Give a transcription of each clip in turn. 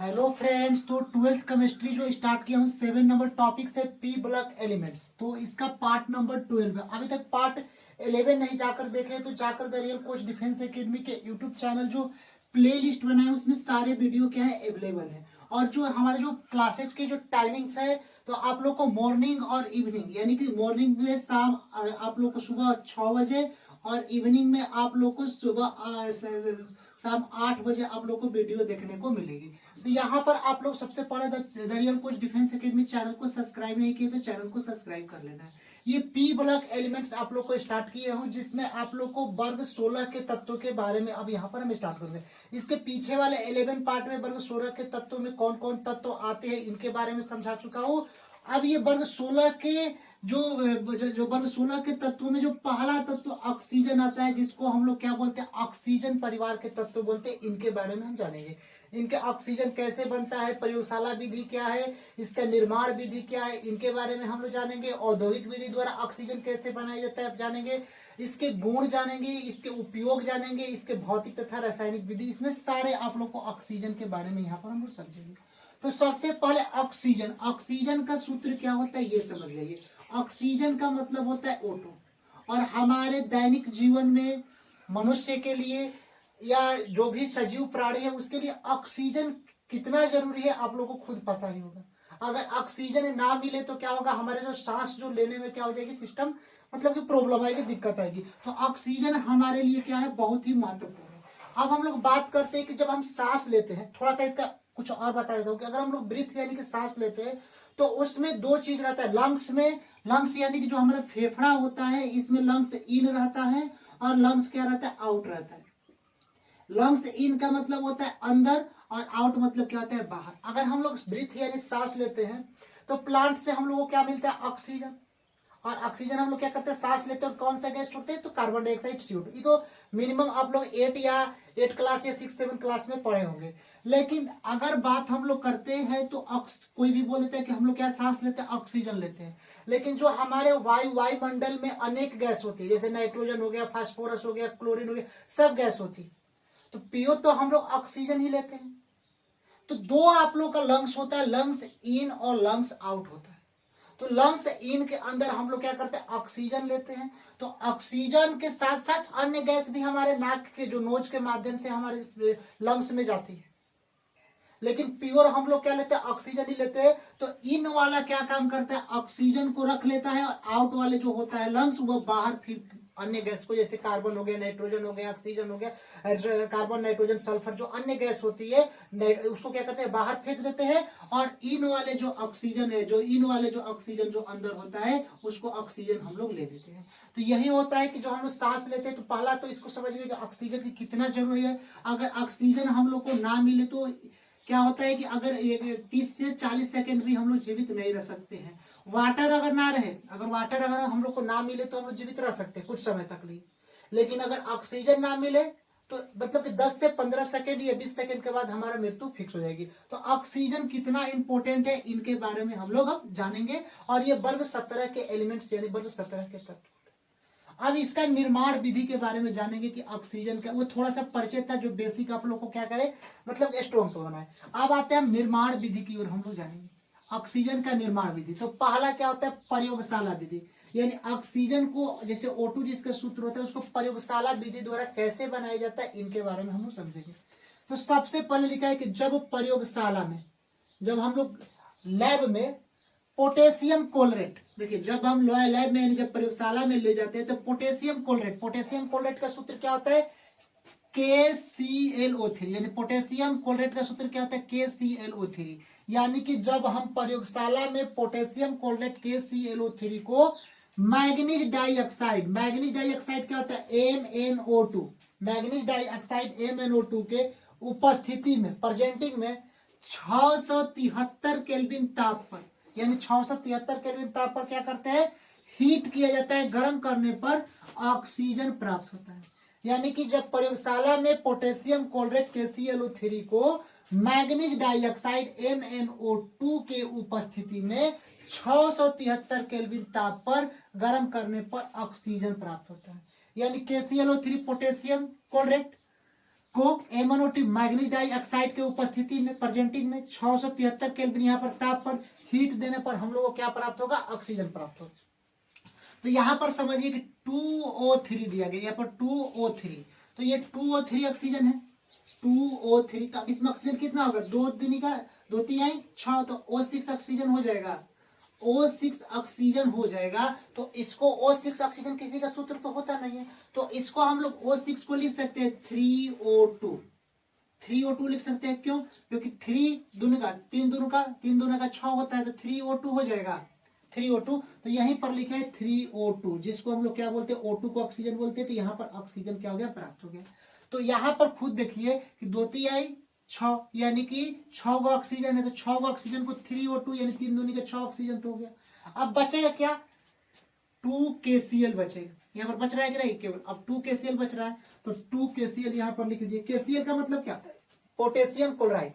Hello friends, तो twelfth chemistry जो start किया हूँ 7 नंबर टॉपिक से पी ब्लॉक एलिमेंट्स। तो इसका पार्ट नंबर 12 है। अभी तक पार्ट 11 नहीं जाकर देखे तो जाकर the real coach defence academy के यूट्यूब चैनल जो प्ले लिस्ट बनाए उसमें सारे वीडियो क्या है अवेलेबल है। और जो हमारे जो क्लासेज के जो टाइमिंग्स है तो आप लोग को मॉर्निंग और इवनिंग यानी कि मॉर्निंग में शाम आप लोग को सुबह 6 बजे और इवनिंग में आप लोग को सुबह शाम 8 बजे आप लोग को वीडियो देखने को मिलेगी। तो यहाँ पर आप लोग सबसे पहले the real coach defence academy channel को सब्सक्राइब नहीं किए तो चैनल को सब्सक्राइब कर लेना है। ये पी ब्लॉक एलिमेंट्स आप लोग को स्टार्ट किए हूँ जिसमें आप लोग को वर्ग 16 के तत्वों के बारे में अब यहाँ पर हम स्टार्ट करेंगे। इसके पीछे वाले 11 पार्ट में वर्ग 16 के तत्वों में कौन कौन तत्व आते हैं इनके बारे में समझा चुका हूँ। अब ये वर्ग 16 के जो वर्ग 16 के तत्वों में जो पहला तत्व ऑक्सीजन आता है जिसको हम लोग क्या बोलते हैं ऑक्सीजन परिवार के तत्व बोलते हैं। इनके बारे में हम जानेंगे। इनके ऑक्सीजन कैसे बनता है, प्रयोगशाला विधि क्या है, इसका निर्माण विधि क्या है, इनके बारे में हम लोग जानेंगे। औद्योगिक विधि द्वारा ऑक्सीजन कैसे बनाया जाता है जानेंगे। इसके गुण जानेंगे, इसके उपयोग जानेंगे, इसके भौतिक तथा रासायनिक विधि, इसमें सारे आप लोग को ऑक्सीजन के बारे में यहाँ पर हम लोग समझेंगे। तो सबसे पहले ऑक्सीजन, ऑक्सीजन का सूत्र क्या होता है ये समझ लीजिए। ऑक्सीजन का मतलब होता है O2। और हमारे दैनिक जीवन में मनुष्य के लिए या जो भी सजीव प्राणी है उसके लिए ऑक्सीजन कितना जरूरी है आप लोगों को खुद पता ही होगा। अगर ऑक्सीजन ना मिले तो क्या होगा, हमारे जो सांस जो लेने में क्या हो जाएगी, सिस्टम मतलब कि प्रॉब्लम आएगी, दिक्कत आएगी। तो ऑक्सीजन हमारे लिए क्या है, बहुत ही महत्वपूर्ण है। अब हम लोग बात करते हैं कि जब हम सांस लेते हैं, थोड़ा सा इसका कुछ और बता देता हूँ कि अगर हम लोग ब्रीथ यानी कि सांस लेते हैं तो उसमें दो चीज रहता है। लंग्स में, लंग्स यानी कि जो हमारा फेफड़ा होता है इसमें लंग्स इन रहता है और लंग्स क्या रहता है, आउट रहता है। लंग्स इन का मतलब होता है अंदर और आउट मतलब क्या होता है, बाहर। अगर हम लोग ब्रीथ यानी सांस लेते हैं तो प्लांट से हम लोग को क्या मिलता है, ऑक्सीजन। और ऑक्सीजन हम लोग क्या करते हैं, सांस लेते हैं और कौन सा गैस छोड़ते हैं, तो कार्बन डाइऑक्साइड CO2। ये तो मिनिमम आप लोग 8 क्लास या 6-7 क्लास में पढ़े होंगे। लेकिन अगर बात हम लोग करते हैं तो कोई भी बोल देता है कि हम लोग क्या सांस लेते हैं, ऑक्सीजन लेते हैं। लेकिन जो हमारे वायुमंडल में अनेक गैस होती है, जैसे नाइट्रोजन हो गया, फास्फोरस हो गया, क्लोरीन हो गया, सब गैस होती है। तो प्योर तो हम लोग ऑक्सीजन ही लेते हैं। तो दो आप लोग का लंग्स होता है, लंग्स इन और लंग्स आउट होता है। तो लंग्स इन के अंदर हम लोग क्या करते हैं, ऑक्सीजन लेते हैं। तो ऑक्सीजन के साथ साथ अन्य गैस भी हमारे नाक के जो नोज के माध्यम से हमारे लंग्स में जाती है। लेकिन प्योर हम लोग क्या लेते हैं, ऑक्सीजन ही लेते हैं। तो इन वाला क्या काम करता है, ऑक्सीजन को रख लेता है और आउट वाले जो होता है लंग्स वो बाहर फिर अन्य गैस को, जैसे कार्बन हो गया, नाइट्रोजन हो गया, ऑक्सीजन हो गया, कार्बन नाइट्रोजन सल्फर जो अन्य गैस होती है उसको क्या करते हैं, बाहर फेंक देते हैं। और इन वाले जो ऑक्सीजन है, जो इन वाले जो ऑक्सीजन जो अंदर होता है उसको ऑक्सीजन हम लोग ले लेते हैं। तो यही होता है कि जो हम लोग सांस लेते हैं तो पहला तो इसको समझिए कि ऑक्सीजन की कितना जरूरी है। अगर ऑक्सीजन हम लोग को ना मिले तो क्या होता है कि अगर 30 से 40 सेकंड भी हम लोग जीवित नहीं रह सकते हैं। वाटर अगर ना रहे, अगर वाटर अगर हम लोग को ना मिले तो हम लोग जीवित रह सकते हैं कुछ समय तक नहीं। लेकिन अगर ऑक्सीजन ना मिले तो मतलब कि 10 से 15 सेकंड या 20 सेकंड के बाद हमारा मृत्यु फिक्स हो जाएगी। तो ऑक्सीजन कितना इंपॉर्टेंट है इनके बारे में हम लोग अब जानेंगे। और ये वर्ग 17 के एलिमेंट्स यानी वर्ग 17 के तत्व। अब इसका निर्माण विधि के बारे में जानेंगे कि ऑक्सीजन का वो थोड़ा सा परिचय था जो बेसिक आप लोग को क्या करे, मतलब स्ट्रॉन्ग तो बनाए। अब आते हैं हम निर्माण विधि की ओर, हम लोग जानेंगे ऑक्सीजन का निर्माण विधि। तो पहला क्या होता है, प्रयोगशाला विधि। यानी ऑक्सीजन को जैसे O2 जिसका सूत्र होता है उसको प्रयोगशाला विधि द्वारा कैसे बनाया जाता है इनके बारे में हम लोग समझेंगे। तो सबसे पहले लिखा है कि जब प्रयोगशाला में, जब हम लोग लैब में पोटेशियम क्लोरेट, देखिए जब हम लैब में यानी जब प्रयोगशाला में ले जाते हैं तो पोटेशियम क्लोरेट, पोटेशियम क्लोरेट का सूत्र क्या होता है, KClO3। यानी पोटेशियम क्लोरेट का सूत्र क्या होता है, KClO3। यानी कि जब हम प्रयोगशाला में पोटेशियम क्लोरेट KClO3 को मैग्नीज डाइऑक्साइड, मैग्नीज डाइऑक्साइड क्या होता है, MnO2, मैग्नीज डाइऑक्साइड MnO2 के उपस्थिति में, प्रेजेंटिंग में 673 केल्विन ताप पर, यानी 673 केल्विन ताप पर क्या करते हैं, हीट किया जाता है, गर्म करने पर ऑक्सीजन प्राप्त होता है। यानी कि जब प्रयोगशाला में पोटेशियम क्लोरेट KClO3 को मैग्नीज डाइऑक्साइड MnO2 के उपस्थिति में 673 केल्विन ताप पर गर्म करने पर ऑक्सीजन प्राप्त होता है। यानी KClO3 पोटेशियम क्लोरेट को MnO2 मैग्नीज डाइऑक्साइड के उपस्थिति में प्रेजेंटिंग में 673 केल्विन यहाँ पर ताप पर हीट देने पर हम लोगों को क्या प्राप्त होगा, ऑक्सीजन प्राप्त होगा। तो यहाँ पर समझिए कि 2O3 दिया गया, यहाँ पर 2O3, तो ये 2O3 ऑक्सीजन है, 2O3। तो इसमें ऑक्सीजन कितना होगा, 2 दूनी का 2 तिहाई 6, तो O6 ऑक्सीजन हो जाएगा, O6 ऑक्सीजन हो जाएगा। तो इसको O6 ऑक्सीजन किसी का सूत्र तो होता नहीं है, तो इसको हम लोग O6 को लिख सकते हैं 3O2, 3O2 लिख सकते हैं। क्यों, क्योंकि 3 दूनी का 3 दूनी का 6 होता है, तो 3O2 हो जाएगा, 3O2। तो यहीं पर लिखे है 3O2, जिसको हम लोग क्या बोलते हैं, O2 को ऑक्सीजन बोलते हैं। तो यहाँ पर ऑक्सीजन क्या हो गया, प्राप्त हो गया। तो यहाँ पर खुद देखिए कि 2 तिहाई 6 यानी कि 6 गो ऑक्सीजन है, तो 6 गो ऑक्सीजन को 3O2 यानी 3 दूनी का 6 ऑक्सीजन तो हो गया। अब बचेगा क्या, 2KCl बचेगा। यहाँ पर बच रहा है कि नहीं, केवल अब 2KCl बच रहा है, तो 2KCl यहाँ पर लिख दिए। KCl का मतलब क्या, पोटेशियम क्लोराइड।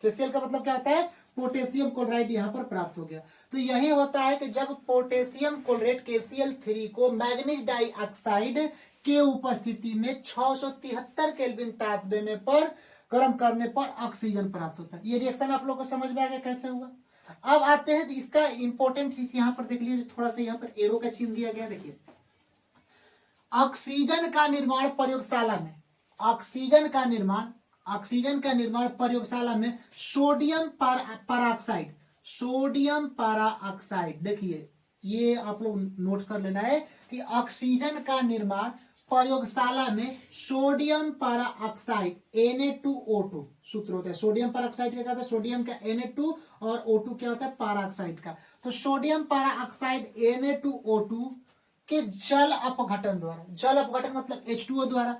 KCl का मतलब क्या होता है, पोटेशियम क्लोराइड यहाँ पर प्राप्त हो गया। तो यही होता है कि जब पोटेशियम क्लोराइड KCl3 को मैग्नीज डाइऑक्साइड के उपस्थिति में 673 केल्विन ताप देने पर, गर्म करने पर ऑक्सीजन प्राप्त होता है। ये रिएक्शन आप लोगों को समझ में आ गया कैसे हुआ। अब आते हैं इसका इंपॉर्टेंट चीज, यहाँ पर देख लीजिए, थोड़ा सा यहाँ पर एरो का चिन्ह दिया गया, देखिए ऑक्सीजन का निर्माण प्रयोगशाला में, ऑक्सीजन का निर्माण प्रयोगशाला में सोडियम परऑक्साइड, सोडियम परऑक्साइड, देखिए ये आप लोग नोट कर लेना है कि ऑक्सीजन का निर्माण प्रयोगशाला में सोडियम परऑक्साइड Na2O2 सूत्र होता है। सोडियम परऑक्साइड क्या होता है, सोडियम का Na2 और O2 क्या होता है, परऑक्साइड का। तो सोडियम परऑक्साइड Na2O2 के जल अपघटन द्वारा, जल अपघटन मतलब H2O द्वारा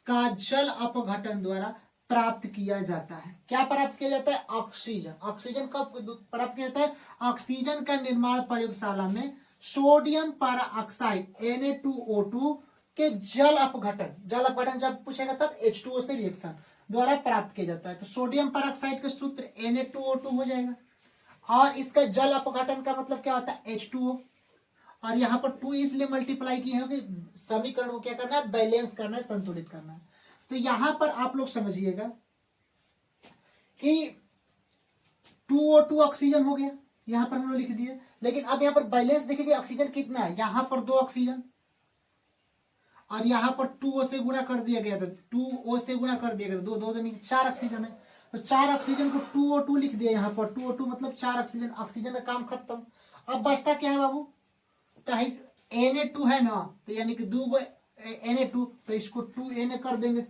का जल अपघटन द्वारा प्राप्त किया जाता है। क्या प्राप्त किया जाता है, ऑक्सीजन। ऑक्सीजन कब प्राप्त किया जाता है, ऑक्सीजन का निर्माण प्रयोगशाला में सोडियम परऑक्साइड Na2O2 के जल अपघटन जब पूछेगा तब H2O से रिएक्शन द्वारा प्राप्त किया जाता है। तो सोडियम परऑक्साइड का सूत्र Na2O2 हो जाएगा, और इसका जल अपघटन का मतलब क्या होता है, H2O। और यहाँ पर 2 इसलिए मल्टीप्लाई किए हैं कि समीकरण को क्या करना है, बैलेंस करना है, संतुलित करना है। तो यहां पर आप लोग समझिएगा कि 2O2 ऑक्सीजन हो गया, यहां पर हम लोग लिख दिए। लेकिन अब यहाँ पर बैलेंस देखिए ऑक्सीजन कितना है, यहां पर 2 ऑक्सीजन और यहाँ पर 2O से गुणा कर दिया गया था, 2O से गुणा कर दिया गया था, 4 ऑक्सीजन है। तो 4 ऑक्सीजन को 2O2 लिख दिया, यहाँ पर 2O2 मतलब 4 ऑक्सीजन, ऑक्सीजन का काम खत्म। अब बचता क्या है बाबू, तो Na2 है ना, तो यानी कि 2 Na2, तो इसको 2Na कर देंगे,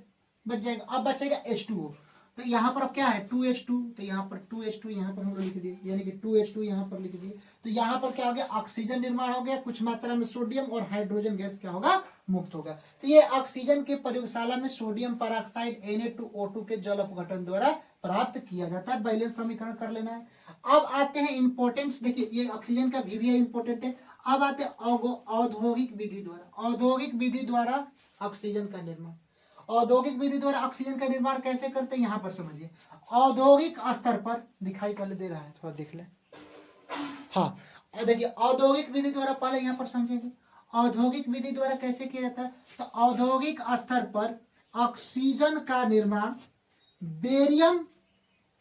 बच जाएगा। अब बचेगा H2O, तो यहाँ पर अब क्या है 2H2, तो यहाँ पर 2H2 यहाँ पर हम लोग लिख दिए, यानी कि 2H2 यहाँ पर लिख दिए। तो यहाँ पर क्या हो गया, ऑक्सीजन निर्माण हो गया, कुछ मात्रा में सोडियम और हाइड्रोजन गैस क्या होगा, मुक्त होगा। तो ये ऑक्सीजन के प्रयोगशाला में सोडियम परऑक्साइड Na2O2 के जल अपघटन द्वारा प्राप्त किया जाता है। बैलेंस समीकरण कर लेना है। अब आते हैं इंपॉर्टेंस, देखिए ये ऑक्सीजन का भी इंपॉर्टेंट है। अब आते हैं औद्योगिक विधि द्वारा, औद्योगिक विधि द्वारा ऑक्सीजन का निर्माण। औद्योगिक विधि द्वारा ऑक्सीजन का निर्माण कैसे करते हैं, यहां पर समझिए। औद्योगिक स्तर पर दिखाई पहले दे रहा है, थोड़ा देख ले, हाँ देखिए औद्योगिक विधि द्वारा, पहले यहां पर समझेंगे औद्योगिक विधि द्वारा कैसे किया जाता है। तो औद्योगिक स्तर पर ऑक्सीजन का निर्माण बेरियम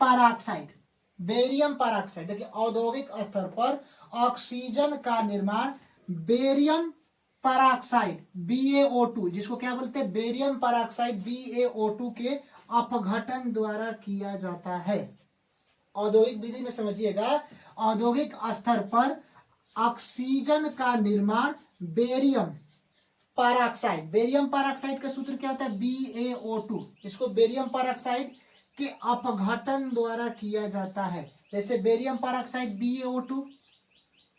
परऑक्साइड, बेरियम परऑक्साइड, देखिए औद्योगिक स्तर पर ऑक्सीजन का निर्माण बेरियम परऑक्साइड BaO2, जिसको क्या बोलते हैं, बेरियम परऑक्साइड BaO2 के अपघटन द्वारा किया जाता है। औद्योगिक विधि में समझिएगा, औद्योगिक स्तर पर ऑक्सीजन का निर्माण बेरियम परऑक्साइड, बेरियम परऑक्साइड का सूत्र क्या होता है, BaO2, इसको बेरियम परऑक्साइड के अपघटन द्वारा किया जाता है। जैसे बेरियम परऑक्साइड BaO2,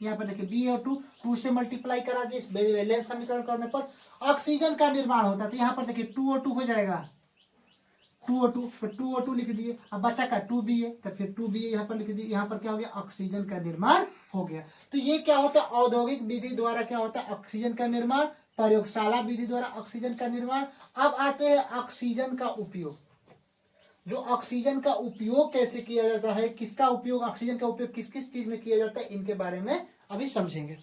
यहाँ पर देखिए BaO2 2 से मल्टीप्लाई करा दिए, बैलेंस समीकरण करने पर ऑक्सीजन का निर्माण होता है। तो यहाँ पर देखिए 2O2 हो जाएगा, 2O2, फिर 2O2 लिख दिए। अब बचा का 2Ba, तो फिर 2Ba यहाँ पर लिख दिए। यहाँ पर क्या हो गया, ऑक्सीजन का निर्माण हो गया। तो ये क्या होता है, औद्योगिक विधि द्वारा क्या होता है, ऑक्सीजन का निर्माण, प्रयोगशाला विधि द्वारा ऑक्सीजन का निर्माण। अब आते हैं ऑक्सीजन का उपयोग। जो ऑक्सीजन का उपयोग कैसे किया जाता है, किसका उपयोग, ऑक्सीजन का उपयोग किस किस चीज में किया जाता है, इनके बारे में अभी समझेंगे।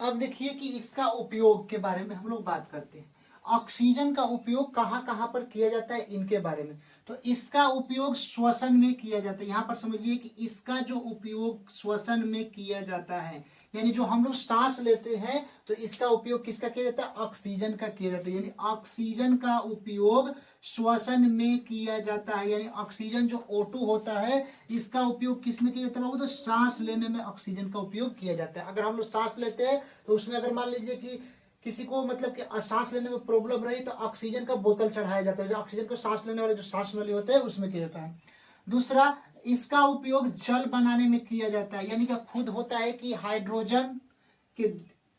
अब देखिए कि इसका उपयोग के बारे में हम लोग बात करते हैं। ऑक्सीजन का उपयोग कहाँ कहाँ पर किया जाता है इनके बारे में। तो इसका उपयोग श्वसन में किया जाता है। यहाँ पर समझिए कि इसका जो उपयोग श्वसन में किया जाता है, यानी जो हम लोग सांस लेते हैं तो इसका उपयोग किसका किया जाता है, ऑक्सीजन का किया जाता है। यानी ऑक्सीजन का उपयोग श्वसन में किया जाता है। यानी ऑक्सीजन जो O2 होता है इसका उपयोग किस में किया जाता है बाबू, तो सांस लेने में ऑक्सीजन का उपयोग किया जाता है। अगर हम लोग सांस लेते हैं तो उसमें अगर मान लीजिए कि किसी को मतलब कि सांस लेने में प्रॉब्लम रही तो ऑक्सीजन का बोतल चढ़ाया जाता है, जो ऑक्सीजन को सांस लेने वाले जो सांस नली होते हैं उसमें किया जाता है। दूसरा, इसका उपयोग जल बनाने में किया जाता है। यानी कि खुद होता है कि हाइड्रोजन के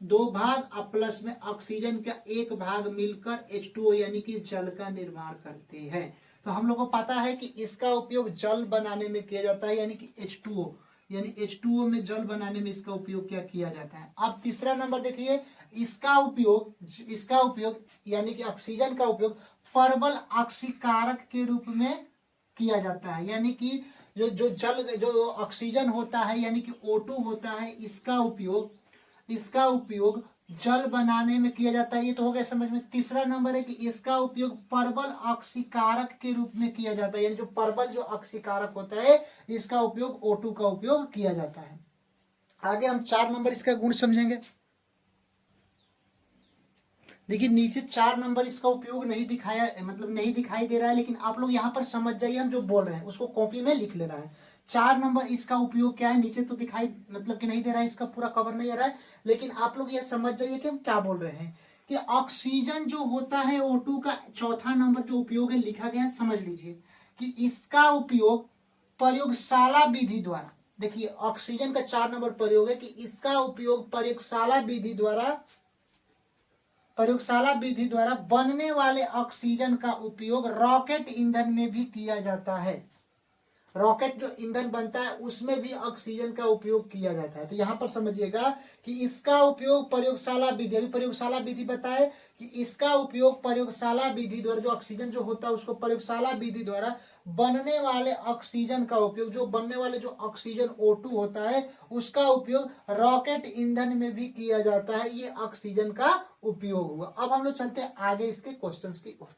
2 भाग और प्लस में ऑक्सीजन का 1 भाग मिलकर H2O यानी कि जल का निर्माण करते हैं। तो हम लोग को पता है कि इसका उपयोग जल बनाने में किया जाता है, यानी कि H2O, यानी H2O में जल बनाने में इसका उपयोग क्या किया जाता है। अब तीसरा नंबर देखिए, इसका उपयोग यानी कि ऑक्सीजन का उपयोग परबल ऑक्सीकारक के रूप में किया जाता है। यानी कि जो ऑक्सीजन होता है यानी कि O2 होता है, इसका उपयोग जल बनाने में किया जाता है। ये तो हो गया समझ में। तीसरा नंबर है कि इसका उपयोग परबल ऑक्सीकारक के रूप में किया जाता है। यानी जो परबल जो ऑक्सीकारक होता है इसका उपयोग O2 का उपयोग किया जाता है। आगे हम 4 नंबर इसका गुण समझेंगे। देखिए नीचे 4 नंबर इसका उपयोग नहीं दिखाया, मतलब नहीं दिखाई दे रहा है, लेकिन आप लोग यहाँ पर समझ जाइए हम जो बोल रहे हैं उसको कॉपी में लिख लेना है। 4 नंबर इसका उपयोग क्या है, नीचे तो दिखाई मतलब कि नहीं दे रहा है, इसका पूरा कवर नहीं आ रहा है, लेकिन आप लोग यह समझ जाइए कि हम क्या बोल रहे हैं। कि ऑक्सीजन जो होता है O2 का चौथा नंबर जो उपयोग है लिखा गया है, समझ लीजिए कि इसका उपयोग प्रयोगशाला विधि द्वारा, देखिए ऑक्सीजन का 4 नंबर प्रयोग है कि इसका उपयोग प्रयोगशाला विधि द्वारा बनने वाले ऑक्सीजन का उपयोग रॉकेट ईंधन में भी किया जाता है। रॉकेट जो ईंधन बनता है उसमें भी ऑक्सीजन का उपयोग किया जाता है। तो यहाँ पर समझिएगा कि इसका उपयोग प्रयोगशाला विधि, अभी प्रयोगशाला विधि बताए कि इसका उपयोग प्रयोगशाला विधि द्वारा, जो ऑक्सीजन जो होता है उसको प्रयोगशाला विधि द्वारा बनने वाले ऑक्सीजन का उपयोग, जो बनने वाले जो ऑक्सीजन O2 होता है उसका उपयोग रॉकेट ईंधन में भी किया जाता है। ये ऑक्सीजन का उपयोग हुआ। अब हम लोग चलते हैं आगे इसके क्वेश्चंस की ओर।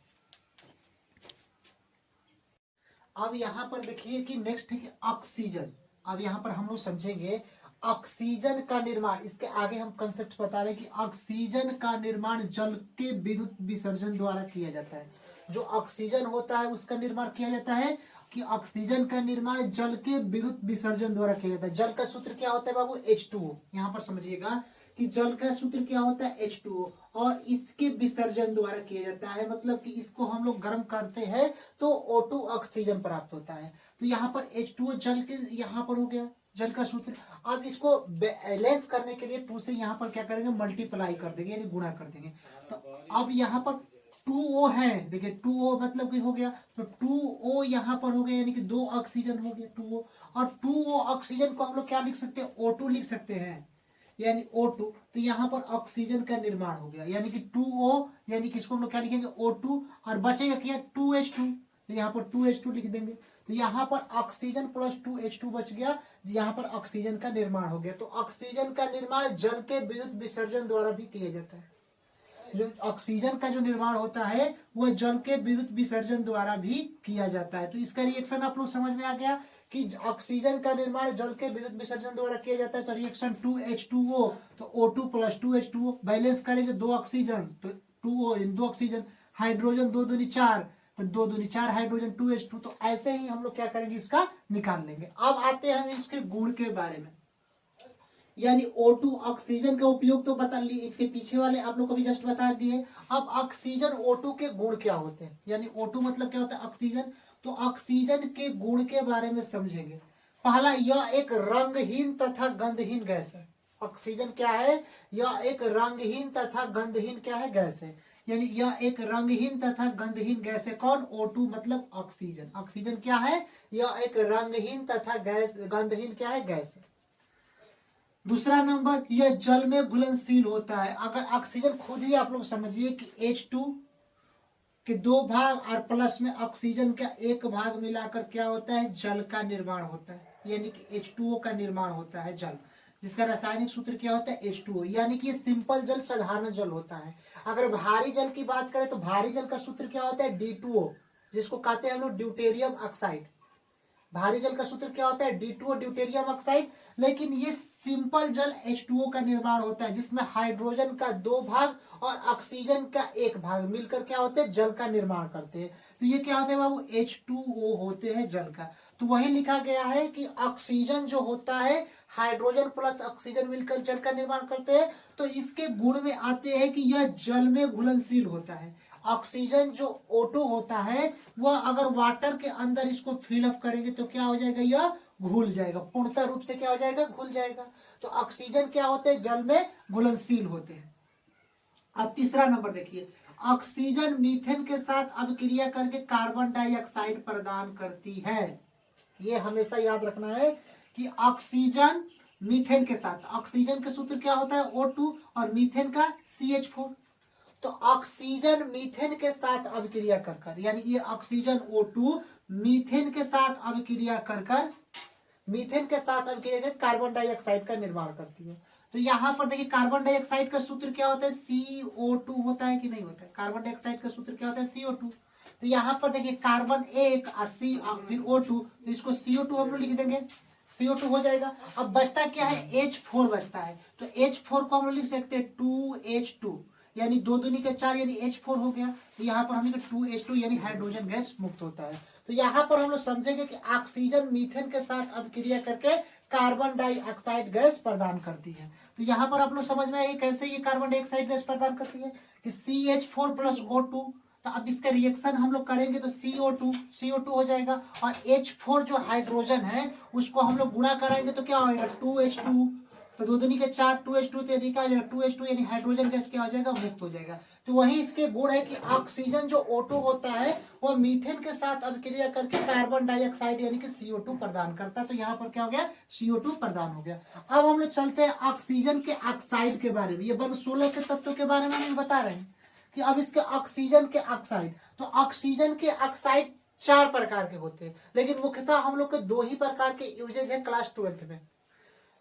अब यहाँ पर देखिए कि नेक्स्ट है कि ऑक्सीजन। अब यहाँ पर हम लोग समझेंगे ऑक्सीजन का निर्माण, इसके आगे हम कंसेप्ट बता रहे हैं कि ऑक्सीजन का निर्माण जल के विद्युत विसर्जन द्वारा किया जाता है। जो ऑक्सीजन होता है उसका निर्माण किया जाता है कि ऑक्सीजन का निर्माण जल के विद्युत विसर्जन द्वारा किया जाता है। जल का सूत्र क्या होता है बाबू, H2O। यहाँ पर समझिएगा कि जल का सूत्र क्या होता है, H2O, और इसके विसर्जन द्वारा किया जाता है। मतलब कि इसको हम लोग गर्म करते हैं तो O2 ऑक्सीजन प्राप्त होता है। तो यहाँ पर H2O जल के यहाँ पर हो गया जल का सूत्र। अब इसको बैलेंस करने के लिए 2 से यहाँ पर क्या करेंगे, मल्टीप्लाई कर देंगे यानी गुणा कर देंगे। तो अब यहाँ पर 2O है, देखिए 2O मतलब कि हो गया, तो 2O यहाँ पर हो गया यानी कि 2 ऑक्सीजन हो गया 2O। और 2O ऑक्सीजन को हम लोग क्या लिख सकते हैं, O2 लिख सकते हैं, यानी O2। तो यहाँ पर ऑक्सीजन का निर्माण हो गया यानी कि 2O, यानी कि इसको हम लोग क्या लिखेंगे, O2, और बचेगा क्या 2H2, तो यहाँ पर 2H2 लिख देंगे। तो यहाँ पर ऑक्सीजन प्लस 2H2 बच गया, यहाँ पर ऑक्सीजन का निर्माण हो गया। तो ऑक्सीजन का निर्माण जल के विद्युत विसर्जन द्वारा भी किया जाता है। जो ऑक्सीजन का जो निर्माण होता है वह जल के विद्युत विसर्जन द्वारा भी किया जाता है। तो इसका रिएक्शन आप लोग समझ में आ गया कि ऑक्सीजन का निर्माण जल के विद्युत विसर्जन द्वारा किया जाता है। तो रिएक्शन 2H2O, तो O2 प्लस 2H2O, बैलेंस करेंगे 2 ऑक्सीजन तो 2O, 2 ऑक्सीजन, हाइड्रोजन 2 दूनी 4, तो 2 दूनी 4 हाइड्रोजन 2H2। तो ऐसे ही हम लोग क्या करेंगे, इसका निकाल लेंगे। अब आते हैं हम इसके गुण के बारे में। यानी O2 ऑक्सीजन का उपयोग तो बता लिए, इसके पीछे वाले आप लोग को भी जस्ट बता दिए। अब ऑक्सीजन O2 के गुण क्या होते हैं, यानी O2 मतलब क्या होता है, ऑक्सीजन। तो ऑक्सीजन के गुण के बारे में समझेंगे। पहला, यह एक रंगहीन तथा गंधहीन गैस है। ऑक्सीजन क्या है, यह एक रंगहीन तथा गंधहीन क्या है, गैस है। यानी यह एक रंगहीन तथा गंधहीन गैस है। कौन, O2 मतलब ऑक्सीजन। ऑक्सीजन क्या है, यह एक रंगहीन तथा गंधहीन क्या है, गैस है। दूसरा नंबर, यह जल में घुलनशील होता है। अगर ऑक्सीजन खुद ही आप लोग समझिए कि H2 के 2 भाग और प्लस में ऑक्सीजन का 1 भाग मिलाकर क्या होता है, जल का निर्माण होता है। यानी कि H2O का निर्माण होता है, जल। जिसका रासायनिक सूत्र क्या होता है H2O, यानी कि ये सिंपल जल साधारण जल होता है। अगर भारी जल की बात करें तो भारी जल का सूत्र क्या होता है D2O, जिसको कहते हैं हम लोग ड्यूटेरियम ऑक्साइड। भारी जल का सूत्र क्या होता है D2O, ड्यूटेरियम ऑक्साइड। लेकिन ये सिंपल जल H2O का निर्माण होता है, जिसमें हाइड्रोजन का 2 भाग और ऑक्सीजन का 1 भाग मिलकर क्या होते हैं जल का निर्माण करते हैं। तो ये क्या होते हैं बाबू H2O होते हैं जल का। तो वही लिखा गया है कि ऑक्सीजन जो होता है हाइड्रोजन प्लस ऑक्सीजन मिलकर जल का निर्माण करते हैं। तो इसके गुण में आते हैं कि यह जल में घुलनशील होता है। ऑक्सीजन जो O2 होता है वह अगर वाटर के अंदर इसको फिलअप करेंगे तो क्या हो जाएगा, यह घुल जाएगा, पूर्णतः रूप से क्या हो जाएगा, घुल जाएगा। तो ऑक्सीजन क्या होते हैं, जल में घुलनशील होते हैं। अब तीसरा नंबर देखिए, ऑक्सीजन मीथेन के साथ अभिक्रिया करके कार्बन डाइऑक्साइड प्रदान करती है। ये हमेशा याद रखना है कि ऑक्सीजन मीथेन के साथ, ऑक्सीजन का सूत्र क्या होता है O2 और मीथेन का CH4। तो ऑक्सीजन मीथेन के साथ अभिक्रिया कर कर, यानी ये ऑक्सीजन O2 मीथेन के साथ अभिक्रिया कर कर, मीथेन के साथ अभिक्रिया कर कार्बन डाइऑक्साइड का निर्माण करती है। तो यहाँ पर देखिए कार्बन डाइऑक्साइड का सूत्र क्या होता है, CO2 होता है कि नहीं होता है। कार्बन डाइऑक्साइड का सूत्र क्या होता है, CO2। तो यहाँ पर देखिए कार्बन एक और C और फिर O2, तो इसको CO2 हम लोग लिख देंगे, CO2 हो जाएगा। अब बचता क्या है, H4 बचता है। तो H4 को हम लोग लिख सकते हैं 2H2, यानी 2 दूनी के 4 यानी H4 हो गया। तो यहाँ पर हम 2H2 यानी हाइड्रोजन गैस मुक्त होता है। तो यहाँ पर हम लोग समझेंगे कि ऑक्सीजन मीथेन के साथ अभिक्रिया करके कार्बन डाइऑक्साइड गैस प्रदान करती है। तो यहाँ पर आप लोग समझ में आए कैसे ये कार्बन डाइऑक्साइड गैस प्रदान करती है कि CH4 प्लस O2। तो अब इसका रिएक्शन हम लोग करेंगे तो CO2 हो जाएगा, और H4 जो हाइड्रोजन है उसको हम लोग गुणा कराएंगे तो क्या होगा, 2H2। तो 2 दूनी के 4, 2H2 तो अधिक आ जाएगा, 2H2 यानी हाइड्रोजन गैस क्या हो जाएगा, मुक्त हो जाएगा। तो वही इसके गुण है कि ऑक्सीजन जो O2 होता है वो मीथेन के साथ अभिक्रिया करके कार्बन डाइऑक्साइड यानी कि CO2 प्रदान करता है। तो यहाँ पर क्या हो गया, CO2 प्रदान हो गया। अब हम लोग चलते हैं ऑक्सीजन के ऑक्साइड के बारे में। ये वर्ग 16 के तत्वों के बारे में हम बता रहे हैं कि अब इसके ऑक्सीजन के ऑक्साइड, तो ऑक्सीजन के ऑक्साइड 4 प्रकार के होते हैं, लेकिन मुख्यतः हम लोग के 2 ही प्रकार के यूजेज है क्लास 12th में।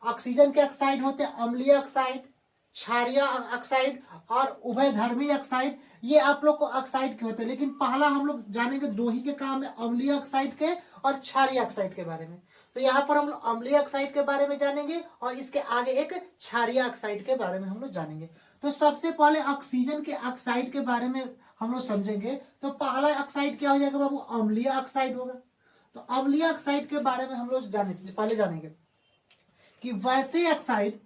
ऑक्सीजन के ऑक्साइड होते हैं अम्लीय ऑक्साइड, क्षारीय ऑक्साइड और उभयधर्मी ऑक्साइड। ये आप लोग को ऑक्साइड के होते हैं, लेकिन पहला हम लोग जानेंगे 2 ही के काम है, अम्लीय ऑक्साइड के और क्षारीय ऑक्साइड के बारे में। तो यहाँ पर हम लोग अम्लीय ऑक्साइड के बारे में जानेंगे और इसके आगे एक क्षारीय ऑक्साइड के बारे में हम लोग जानेंगे। तो सबसे पहले ऑक्सीजन के ऑक्साइड के बारे में हम लोग समझेंगे। तो पहला ऑक्साइड क्या हो जाएगा बाबू, अम्लीय ऑक्साइड होगा। तो अम्लीय ऑक्साइड के बारे में हम लोग पहले जानेंगे कि वैसे ऑक्साइड,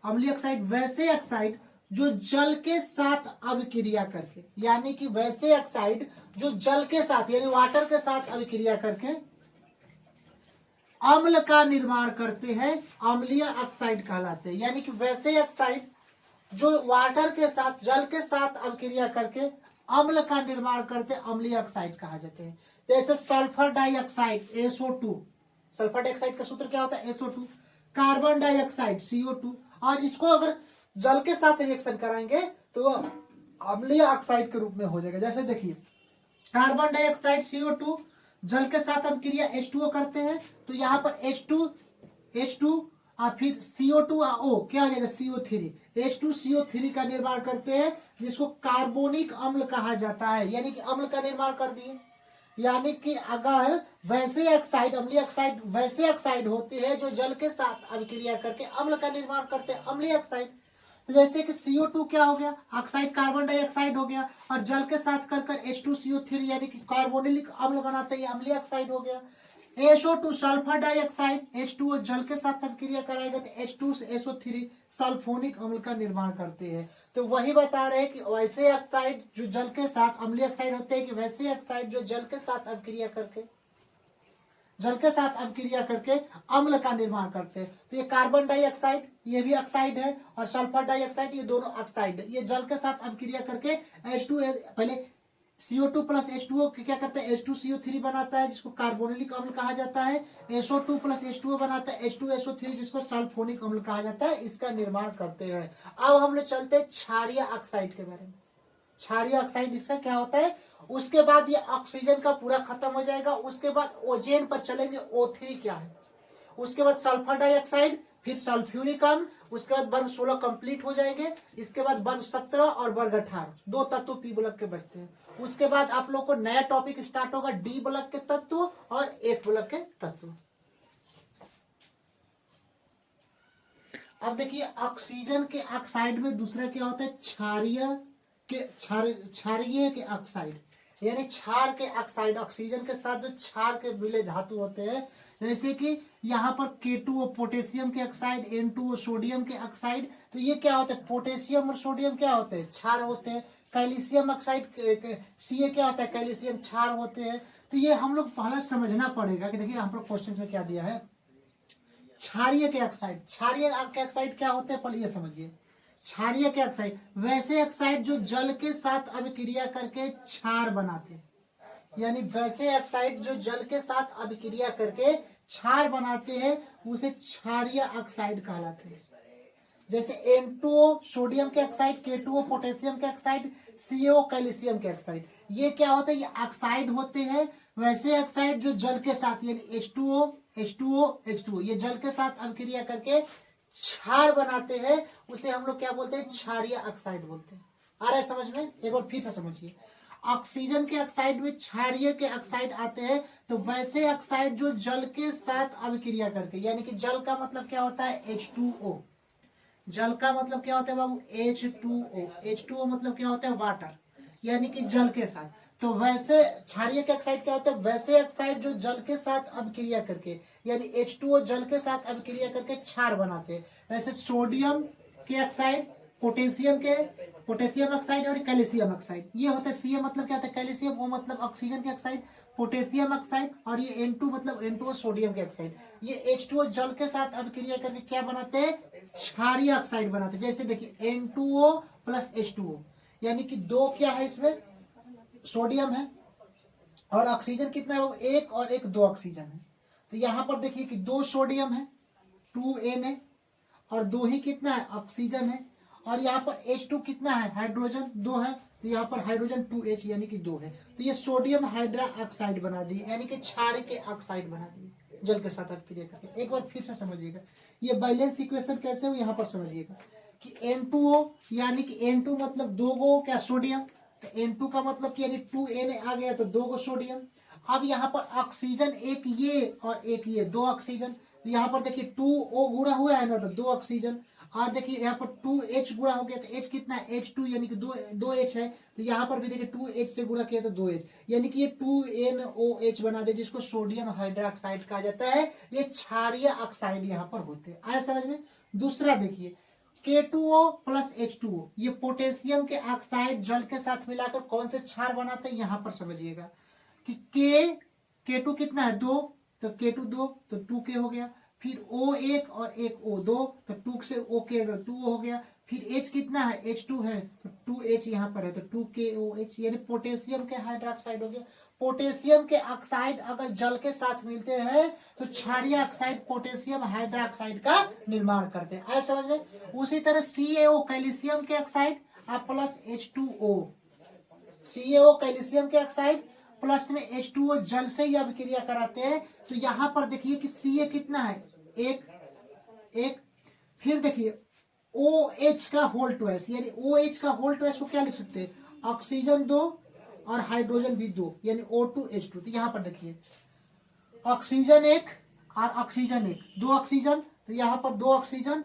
अम्लीय ऑक्साइड वैसे ऑक्साइड जो जल के साथ अभिक्रिया करके, यानी कि वैसे ऑक्साइड जो जल के साथ यानी वाटर के साथ अभिक्रिया करके अम्ल का निर्माण करते हैं, अम्लीय ऑक्साइड कहलाते हैं। यानी कि वैसे ऑक्साइड जो वाटर के साथ, जल के साथ अभिक्रिया करके अम्ल का निर्माण करते अम्लीय ऑक्साइड कहा जाते हैं। जैसे sulphur dioxide SO2, sulphur dioxide का सूत्र क्या होता है SO2, कार्बन डाइऑक्साइड CO2, और इसको अगर जल के साथ रिएक्शन कराएंगे तो अम्लीय ऑक्साइड के रूप में हो जाएगा। जैसे देखिए कार्बन डाइऑक्साइड CO2 जल के साथ अभिक्रिया H2O करते हैं, तो यहाँ पर H2 और फिर CO2 और O क्या हो जाएगा CO3, H2CO3 का निर्माण करते हैं, जिसको कार्बोनिक अम्ल कहा जाता है, यानी कि अम्ल का निर्माण कर दिए। यानी कि अगर वैसे ऑक्साइड, अम्लीय ऑक्साइड वैसे ऑक्साइड होते हैं जो जल के साथ अभिक्रिया करके अम्ल का निर्माण करते हैं, अम्लीय ऑक्साइड। तो जैसे कि CO2 क्या हो गया, ऑक्साइड कार्बन डाइऑक्साइड हो गया, और जल के साथ कर H2CO3 यानी कि कार्बोनिलिक अम्ल बनाते हैं, अम्लीय ऑक्साइड हो गया। SO2 सल्फर डाइऑक्साइड, H2O जल के साथ अभिक्रिया कराएगा तो H2SO3 सल्फोनिक अम्ल का निर्माण करते हैं। तो वही बता रहे हैं कि वैसे ऑक्साइड जो जल के साथ, अम्लीय ऑक्साइड होते हैं कि वैसे ऑक्साइड जो जल के साथ अभिक्रिया करके अम्ल का निर्माण करते हैं। तो ये कार्बन डाइऑक्साइड ये भी ऑक्साइड है, और सल्फर डाइऑक्साइड ये दोनों ऑक्साइड है। ये जल के साथ अभिक्रिया करके H2 पहले CO2 प्लस H2O क्या करता है H2CO3 बनाता है, जिसको कार्बोनिलिक अम्ल कहा जाता है। SO2 प्लस H2O बनाता है H2SO3, जिसको सल्फोनिक अम्ल कहा जाता है। इसका निर्माण करते हैं। अब हम लोग चलते हैं क्षारीय ऑक्साइड के बारे में। क्षारीय ऑक्साइड इसका क्या होता है, उसके बाद ये ऑक्सीजन का पूरा खत्म हो जाएगा, उसके बाद ओजेन पर चलेंगे O3 क्या है, उसके बाद सल्फर डाइऑक्साइड, फिर सल्फ्यूरिकम, उसके बाद वर्ग 16 कंप्लीट हो जाएंगे। इसके बाद वर्ग 17 और वर्ग 18, दो तत्व पी ब्लॉक के बचते हैं। उसके बाद आप लोग को नया टॉपिक स्टार्ट होगा डी ब्लॉक के तत्व और एफ ब्लॉक के तत्व। अब देखिए ऑक्सीजन के ऑक्साइड में दूसरा क्या होता है, क्षारीय के ऑक्साइड, यानी क्षार के ऑक्साइड, ऑक्सीजन के साथ जो क्षार के मिले धातु होते हैं, जैसे कि यहाँ पर K2O पोटेशियम के ऑक्साइड, N2O सोडियम के ऑक्साइड। तो ये क्या होते हैं, पोटेशियम और सोडियम क्या होते हैं, क्षार होते हैं। कैल्शियम ऑक्साइड Ca क्या होता है, कैल्शियम क्षार होते हैं। तो ये हम लोग पहले समझना पड़ेगा कि देखिए यहाँ पर क्वेश्चन में क्या दिया है, क्षारीय के ऑक्साइड। क्षारीय के ऑक्साइड क्या होते हैं, पहले ये समझिए। क्षारीय के ऑक्साइड वैसे ऑक्साइड जो जल के साथ अभिक्रिया करके क्षार बनाते हैं, यानी वैसे ऑक्साइड जो जल के साथ अभिक्रिया करके क्षार बनाते हैं उसे क्षारीय ऑक्साइड कहलाते हैं। जैसे N2O सोडियम के ऑक्साइड, K2O पोटेशियम के ऑक्साइड, CaO कैल्शियम के ऑक्साइड। ये क्या होते हैं, ये ऑक्साइड होते हैं वैसे ऑक्साइड जो जल के साथ, यानी H2O ये जल के साथ अभिक्रिया करके क्षार बनाते हैं, उसे हम लोग क्या बोलते हैं, क्षारीय ऑक्साइड बोलते हैं। आ रहा है समझ में, एक बार फिर से समझिए। ऑक्सीजन के ऑक्साइड में क्षारीय के ऑक्साइड आते हैं, तो वैसे ऑक्साइड जो जल के साथ अभिक्रिया करके, यानी कि जल का मतलब क्या होता है, H2O। जल का मतलब क्या होता है बाबू, H2O मतलब क्या होता है, वाटर, यानी कि जल के साथ। तो वैसे क्षारीय के ऑक्साइड क्या होता है, वैसे ऑक्साइड जो जल के साथ अभिक्रिया करके, यानी H2O जल के साथ अभिक्रिया करके क्षार बनाते हैं। वैसे सोडियम के ऑक्साइड, पोटेशियम ऑक्साइड और कैल्शियम ऑक्साइड, ये होता है। Ca मतलब क्या होता है, कैल्शियम, O मतलब ऑक्सीजन के ऑक्साइड, पोटेशियम ऑक्साइड, और ये N2 मतलब N2O सोडियम के ऑक्साइड। ये H2O जल के साथ अभिक्रिया करके क्या बनाते हैं, क्षारीय ऑक्साइड बनाते हैं। जैसे देखिए N2O प्लस H2O, यानी कि दो क्या है इसमें, सोडियम है, और ऑक्सीजन कितना है, एक और एक, दो ऑक्सीजन है। तो यहाँ पर देखिए कि दो सोडियम है 2N है, और दो ही कितना है, ऑक्सीजन है। और यहाँ पर H2 कितना है, हाइड्रोजन दो है, तो यहाँ पर हाइड्रोजन 2H यानी कि दो है। तो ये सोडियम हाइड्रा ऑक्साइड बना दिए, यानी कि क्षार के ऑक्साइड बना दिए जल के साथ अभिक्रिया करके। एक बार फिर से समझिएगा, ये बैलेंस इक्वेशन कैसे हो यहाँ पर समझिएगा कि N2O, यानी कि N2 मतलब दो गो क्या, सोडियम, तो N2 का मतलब कि यानी 2N आ गया तो दो गो सोडियम। अब यहाँ पर ऑक्सीजन एक ये और एक ये, दो ऑक्सीजन। तो यहाँ पर देखिए 2O गुणा हुआ है ना, तो दो ऑक्सीजन। और देखिए यहाँ पर 2H गुणा हो गया, तो H कितना है, H2 यानी कि दो H है। तो यहाँ पर भी देखिए 2H से गुणा किया तो 2H, यानी कि ये 2NOH बना दे, जिसको सोडियम हाइड्रोक्साइड कहा जाता है। ये क्षारीय ऑक्साइड यहाँ पर होते हैं। आया समझ में। दूसरा देखिए K2O प्लस H2O, ये पोटेशियम के ऑक्साइड जल के साथ मिलाकर कौन से क्षार बनाते हैं, यहाँ पर समझिएगा कि K2 कितना है, दो, तो K2 दो, तो 2K हो गया। फिर O एक और एक O दो, तो 2 से OK 2 हो गया। फिर H कितना है, H2 है, तो 2H यहाँ पर है, तो 2KOH, यानी पोटेशियम के हाइड्रोक्साइड हो गया। पोटेशियम के ऑक्साइड अगर जल के साथ मिलते हैं तो क्षारीय ऑक्साइड पोटेशियम हाइड्रोक्साइड का निर्माण करते हैं। आए समझ में। उसी तरह CaO कैल्शियम के oxide plus H2O, CaO calcium के ऑक्साइड प्लस में H2O जल से ही अभिक्रिया कराते हैं। तो यहाँ पर देखिए कि Ca कितना है, एक। फिर देखिए OH का होल ट्वाइस, यानी OH का होल ट्वाइस को क्या लिख सकते हैं, ऑक्सीजन दो और हाइड्रोजन भी दो, यानी O2H2। तो यहाँ पर देखिए ऑक्सीजन एक और ऑक्सीजन एक, दो ऑक्सीजन, तो यहाँ पर दो ऑक्सीजन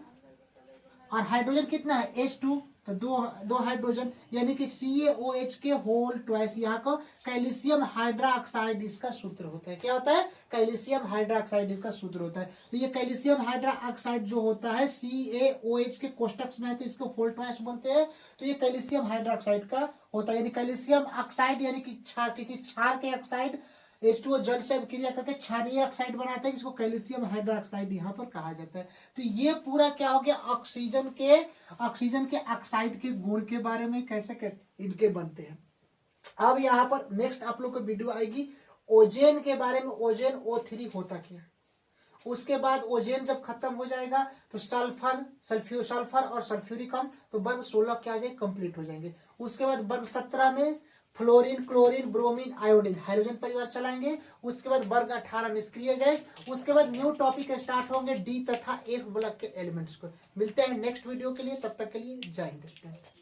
और हाइड्रोजन कितना है, H2, तो दो हाइड्रोजन, यानी कि CaOH के होल ट्वाइस। यहाँ को कैल्शियम हाइड्रोक्साइड इसका सूत्र होता है। क्या होता है, कैल्शियम हाइड्रोक्साइड इसका सूत्र होता है। तो ये कैल्शियम हाइड्रोक्साइड जो होता है CaOH के कोष्टक में है, तो इसको होल ट्वाइस बोलते हैं। तो ये कैल्शियम हाइड्रोक्साइड का होता है, यानी कैल्शियम ऑक्साइड, यानी कि किसी क्षार के ऑक्साइड H2O जल से अभिक्रिया करके क्षारीय ऑक्साइड बनाता है, जिसको कैल्शियम हाइड्रोक्साइड यहाँ पर कहा जाता है। तो ये पूरा क्या हो गया, ऑक्सीजन के ऑक्साइड के गुण के बारे में, कैसे कैसे इनके बनते हैं। अब यहाँ पर नेक्स्ट आप लोग को वीडियो आएगी ओजेन के बारे में, ओजेन O3 होता क्या। उसके बाद ओजेन जब खत्म हो जाएगा तो सल्फर और सल्फ्यूरिकम, तो वर्ग 16 क्या हो जाएंगे, कंप्लीट हो जाएंगे। उसके बाद वर्ग 17 में fluorine, chlorine, bromine, iodine, hydrogen परिवार चलाएंगे। उसके बाद वर्ग 18 निष्क्रिय गैस। उसके बाद न्यू टॉपिक स्टार्ट होंगे डी तथा एफ ब्लॉक के एलिमेंट्स को। मिलते हैं नेक्स्ट वीडियो के लिए, तब तक के लिए जय हिंद स्टूडेंट।